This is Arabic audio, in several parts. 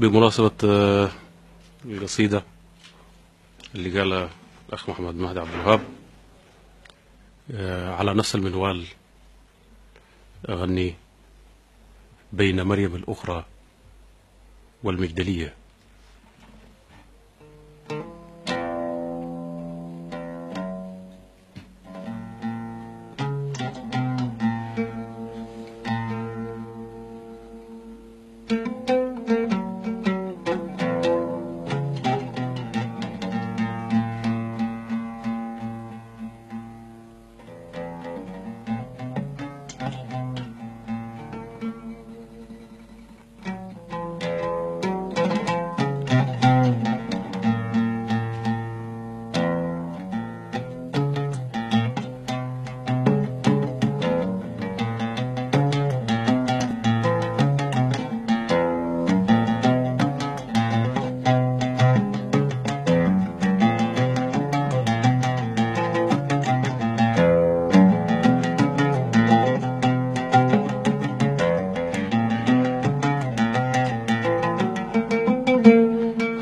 بمناسبة القصيدة اللي قالها الأخ محمد مهدي عبد الوهاب على نفس المنوال أغني بين مريم الأخرى والمجدلية.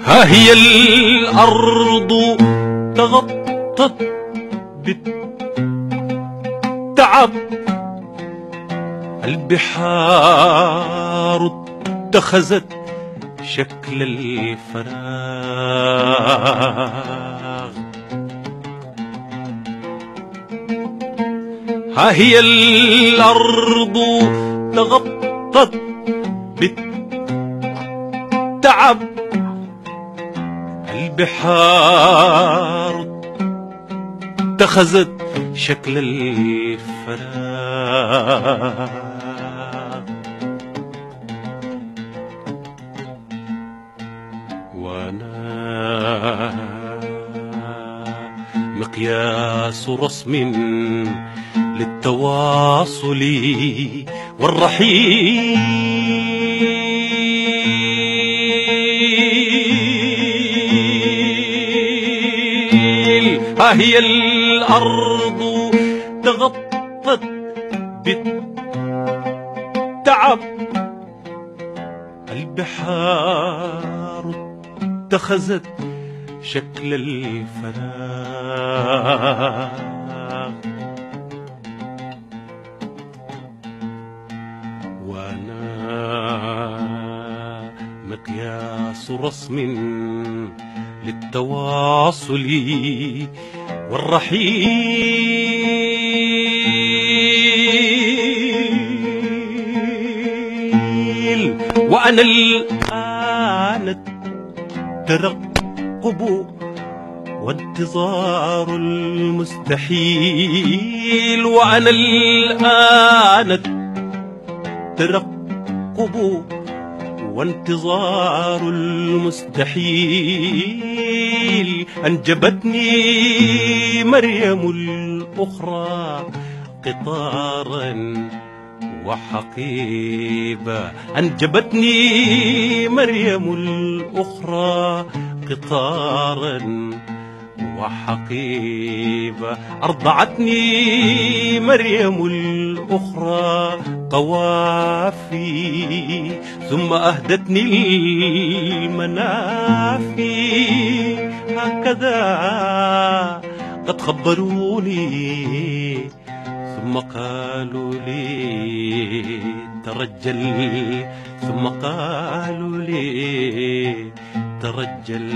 ها هي الأرض تغطت بالتعب، البحار اتخذت شكل الفراغ. ها هي الأرض تغطت بالتعب، البحار اتخذت شكل الفراغ. وانا مقياس رسم للتواصل والرحيل. ها هي الأرض تغطت بالتعب، البحار اتخذت شكل الفراغ. وانا مقياس رسم للتواصل والرحيل. وأنا الآن الترقب وانتظار المستحيل. وأنا الآن الترقب وانتظار المستحيل. أنجبتني مريم الأخرى قطارا وحقيبة. أنجبتني مريم الأخرى قطارا وحقيبة. أرضعتني مريم الأخرى قوافي، ثم أهدتني المنافي. هكذا قد خبروني، ثم قالوا لي ترجل، ثم قالوا لي ترجل.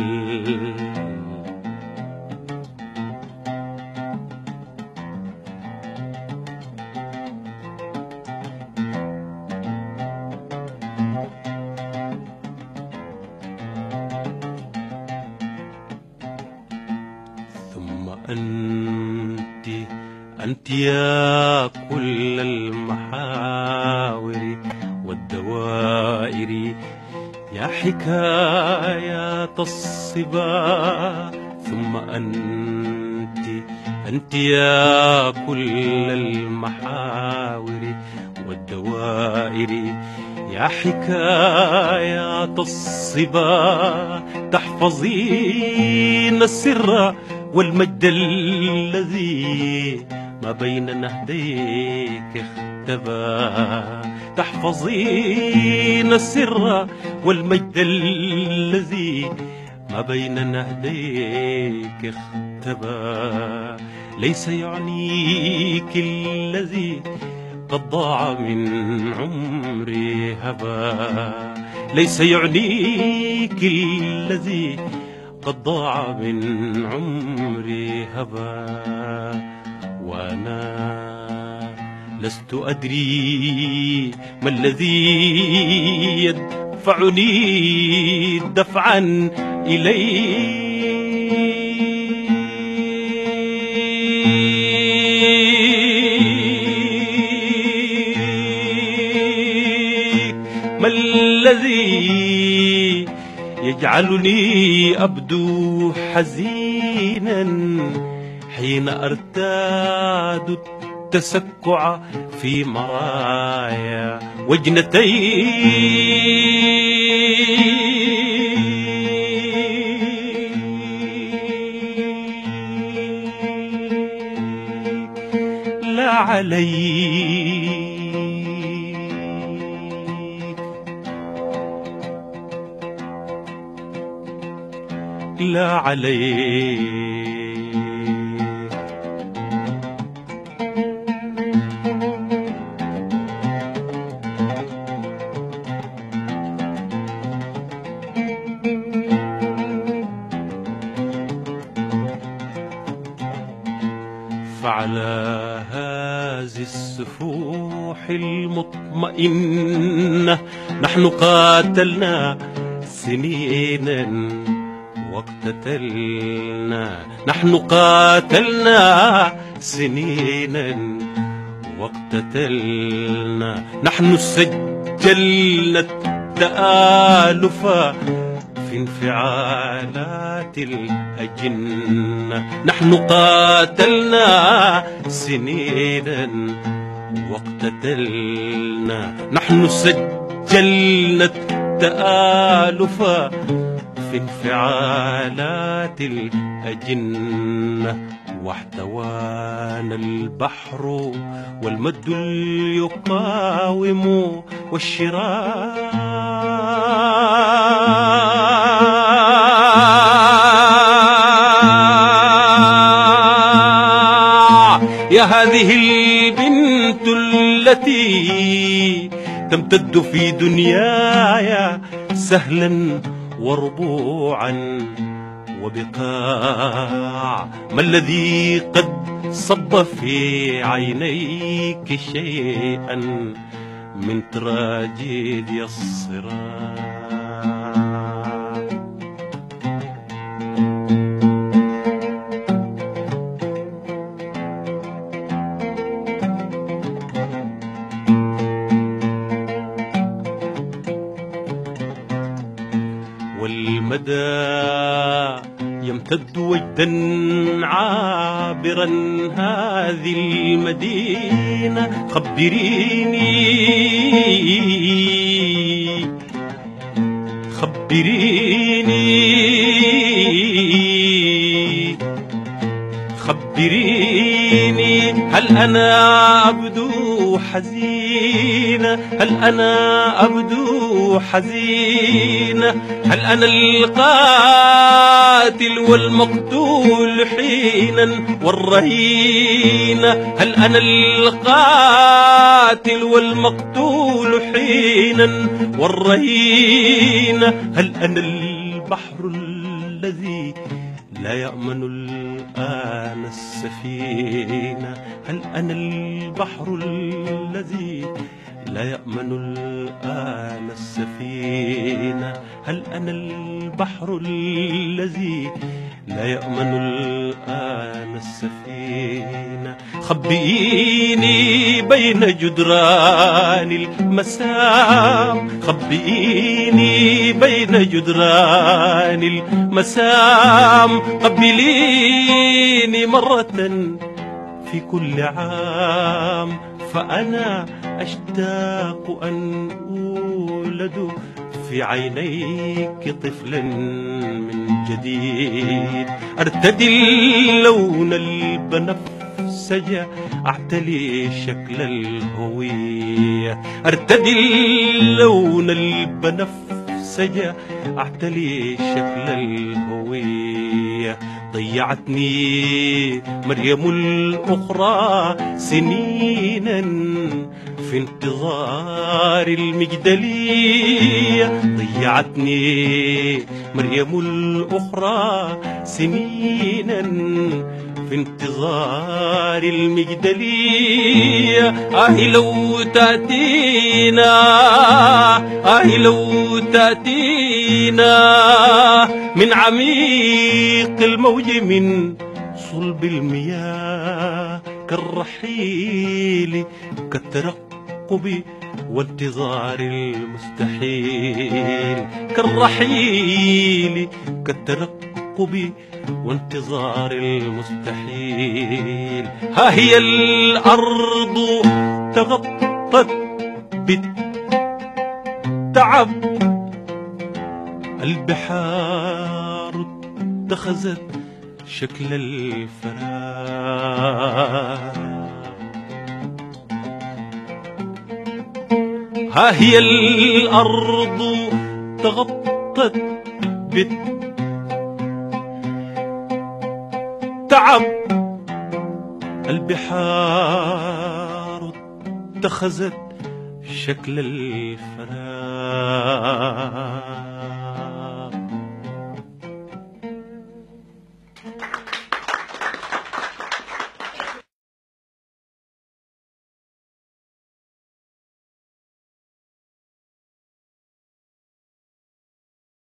ثم أنت يا كل المحاور والدوائر، يا حكايات الصبا. ثم أنت يا كل المحاور والدوائر، يا حكايات الصبا. تحفظين السر والمجد الذي ما بين نهديك اختبى، تحفظين السر والمجد الذي ما بين نهديك اختبى. ليس يعنيك الذي قد ضاع من عمري هبا، ليس يعنيك الذي قد ضاع من عمري هبا. وأنا لست أدري ما الذي يدفعني دفعا إليك، ما الذي يجعلني أبدو حزينا حين أرتاد التسكع في مرايا وجنتي. لا عليك لا عليك فعلى هذه السفوح المطمئنة نحن قاتلنا سنينا واقتتلنا، نحن قاتلنا سنينا واقتتلنا، نحن سجلنا التآلف في انفعالات الأجنة، نحن قاتلنا سنينا واقتتلنا، نحن سجلنا التآلف في انفعالات الأجنة. واحتوانا البحر والمد يقاوم والشراع. يا هذه البنت التي تمتد في دنياي سهلا وربوعا وبقاع، ما الذي قد صب في عينيك شيئا من تراجيديا الصراع. والمدى يمتد وجدا عابرا هذه المدينة. خبريني خبريني خبريني، هل أنا أبدو حزينة؟ هل أنا أبدو حزينة؟ هل أنا القاتل والمقتول حينا والرهينة؟ هل أنا القاتل والمقتول حينا والرهينة؟ هل أنا البحر الذي لا يأمن الآن السفينة؟ هل أنا البحر الذي لا يأمن الآن السفينة؟ هل أنا البحر الذي لا يأمن الآن السفينة؟ خبئيني بين جدران المسام، خبئيني بين جدران المسام، قبليني مرة في كل عام، فأنا أشتاق أن أولد في عينيك طفلا من جديد، أرتدي اللون البنفسجي بنفسجة أعتلي شكل الهوية، أرتدي اللون البنفسجة أعتلي شكل الهوية. ضيعتني مريم الأخرى سنينا في انتظار المجدلية، ضيعتني مريم الأخرى سنينا في انتظار المجدلية. لو تأتينا لو تأتينا من عميق الموج من صلب المياه، كالرحيل كالترقب وانتظار المستحيل، كالرحيل كالترقب وانتظار المستحيل. هي الأرض تغطت بالتعب، البحار اتخذت شكل الفراغ. هي الأرض تغطت بالتعب، البحار اتخذت شكل الفراغ.